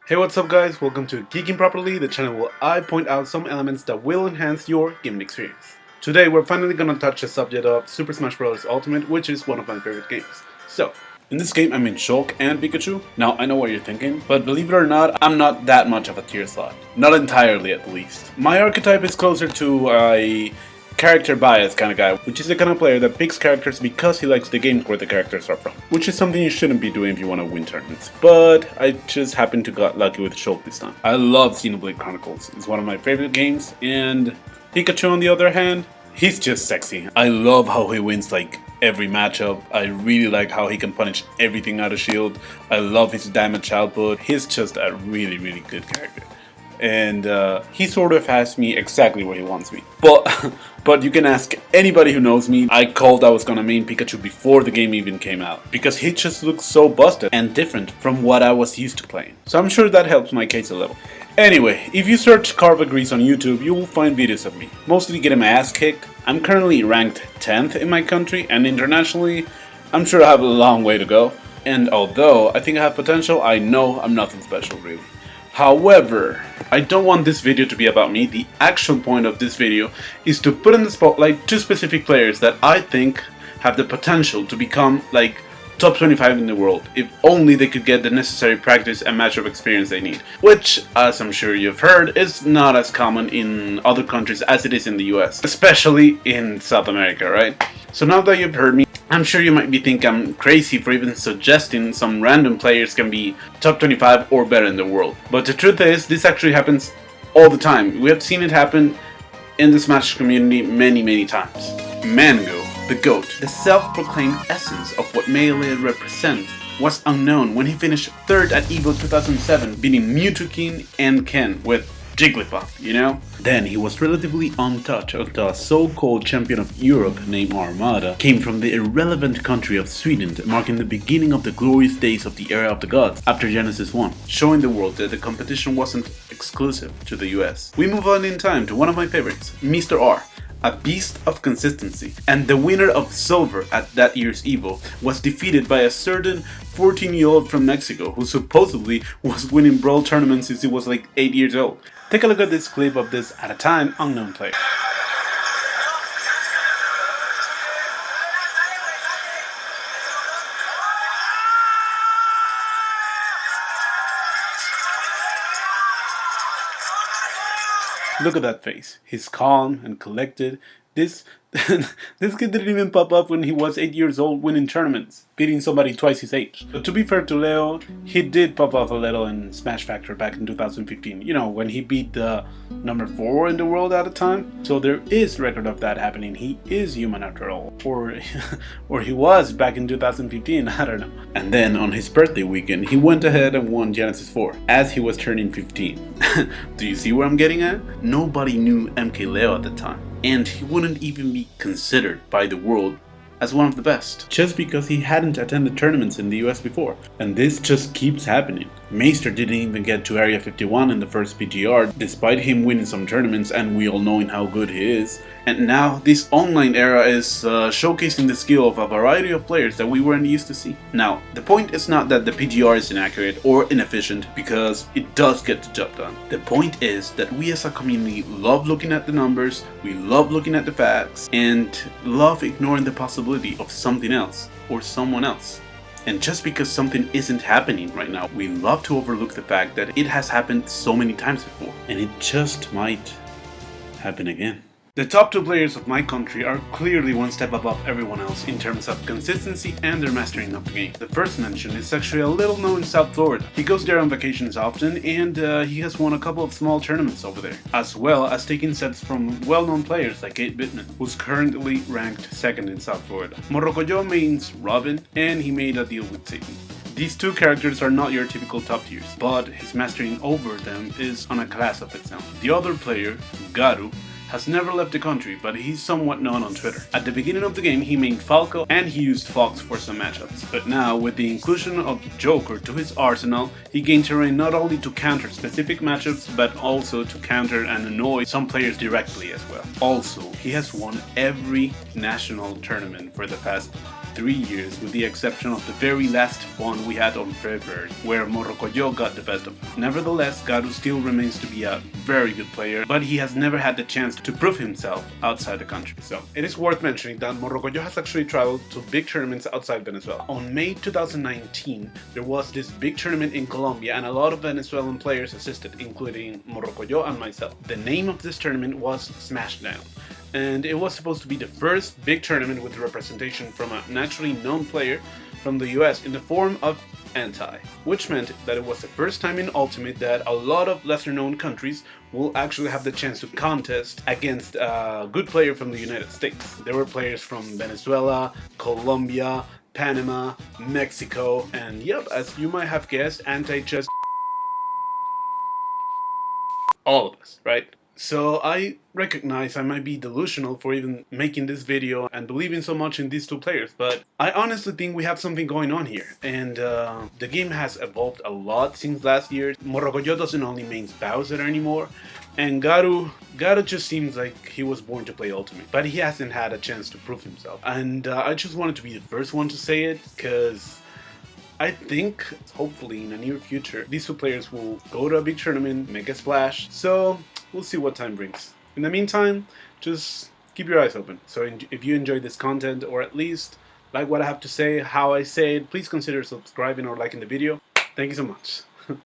Hey, what's up guys? Welcome to Geeking Properly, the channel where I point out some elements that will enhance your gaming experience. Today we're finally gonna touch the subject of Super Smash Bros. Ultimate, which is one of my favorite games. So, in this game I'm in Shulk and Pikachu. Now I know what you're thinking, but believe it or not, I'm not that much of a tier slot. Not entirely at least. My archetype is closer to a character bias kind of guy, which is the kind of player that picks characters because he likes the games where the characters are from, which is something you shouldn't be doing if you want to win tournaments. But I just happened to got lucky with Shulk this time. I love Xenoblade Chronicles. It's one of my favorite games, and Pikachu on the other hand, he's just sexy. I love how he wins like every matchup. I really like how he can punish everything out of shield. I love his damage output. He's just a really good character. And he sort of has me exactly where he wants me. But you can ask anybody who knows me, I called I was gonna main Pikachu before the game even came out, because he just looks so busted and different from what I was used to playing. So I'm sure that helps my case a little. Anyway, if you search Carva Grease on YouTube, you will find videos of me, mostly getting my ass kicked. I'm currently ranked 10th in my country, and internationally, I'm sure I have a long way to go. And although I think I have potential, I know I'm nothing special really. However, I don't want this video to be about me. The actual point of this video is to put in the spotlight two specific players that I think have the potential to become like top 25 in the world, if only they could get the necessary practice and matchup experience they need. Which, as I'm sure you've heard, is not as common in other countries as it is in the US, especially in South America, right? So now that you've heard me, I'm sure you might be thinking I'm crazy for even suggesting some random players can be top 25 or better in the world. But the truth is, this actually happens all the time. We have seen it happen in the Smash community many times. Mango, the GOAT, the self-proclaimed essence of what mkleo represents, was unknown when he finished 3rd at EVO 2007, beating Mewtwo and Ken with Jigglypuff, you know? Then he was relatively untouched until a so-called champion of Europe named Armada came from the irrelevant country of Sweden, marking the beginning of the glorious days of the era of the gods after Genesis 1, showing the world that the competition wasn't exclusive to the US. We move on in time to one of my favorites, Mr. R, a beast of consistency, and the winner of silver at that year's EVO was defeated by a certain 14-year-old from Mexico who supposedly was winning brawl tournaments since he was like 8 years old. Take a look at this clip of this at a time unknown player. Look at that face. He's calm and collected. This kid didn't even pop up when he was 8 years old winning tournaments, beating somebody twice his age. But to be fair to Leo, he did pop off a little in Smash Factor back in 2015. You know, when he beat the number 4 in the world at a time. So there is record of that happening. He is human after all. Or he was back in 2015, I don't know. And then on his birthday weekend, he went ahead and won Genesis 4 as he was turning 15. Do you see where I'm getting at? Nobody knew mkleo at the time, and he wouldn't even be considered by the world as one of the best, just because he hadn't attended tournaments in the US before. And this just keeps happening. Maister didn't even get to Area 51 in the first PGR, despite him winning some tournaments and we all knowing how good he is. And now this online era is showcasing the skill of a variety of players that we weren't used to see. Now, the point is not that the PGR is inaccurate or inefficient, because it does get the job done. The point is that we as a community love looking at the numbers, we love looking at the facts, and love ignoring the possibility of something else or someone else. And just because something isn't happening right now, we love to overlook the fact that it has happened so many times before, and it just might happen again. The top 2 players of my country are clearly one step above everyone else in terms of consistency and their mastering of the game. The first mentioned is actually a little known in South Florida. He goes there on vacations often, and he has won a couple of small tournaments over there, as well as taking sets from well-known players like 8-Bitman, who's currently ranked 2nd in South Florida. MorrocoYo means Robin, and he made a deal with Satan. These two characters are not your typical top tiers, but his mastering over them is on a class of its own. The other player, Garu, has never left the country, but he's somewhat known on Twitter. At the beginning of the game, he mained Falco and he used Fox for some matchups. But now, with the inclusion of Joker to his arsenal, he gained terrain not only to counter specific matchups, but also to counter and annoy some players directly as well. Also, he has won every national tournament for the past 3 years, with the exception of the very last one we had on February, where MorrocoYo got the best of him. Nevertheless, Garu still remains to be a very good player, but he has never had the chance to prove himself outside the country. So, it is worth mentioning that MorrocoYo has actually traveled to big tournaments outside Venezuela. On May 2019, there was this big tournament in Colombia, and a lot of Venezuelan players assisted, including MorrocoYo and myself. The name of this tournament was Smashdown, and it was supposed to be the first big tournament with representation from a naturally known player from the US in the form of Anti, which meant that it was the first time in Ultimate that a lot of lesser known countries will actually have the chance to contest against a good player from the United States. There were players from Venezuela, Colombia, Panama, Mexico, and yep, as you might have guessed, Anti just all of us, right? So I recognize I might be delusional for even making this video and believing so much in these two players, but I honestly think we have something going on here, and the game has evolved a lot since last year. MorrocoYo doesn't only main Bowser anymore, and Garu just seems like he was born to play Ultimate, but he hasn't had a chance to prove himself, and I just wanted to be the first one to say it, because I think, hopefully in the near future, these two players will go to a big tournament, make a splash, so we'll see what time brings. In the meantime, just keep your eyes open. So if you enjoyed this content, or at least like what I have to say, how I say it, please consider subscribing or liking the video. Thank you so much.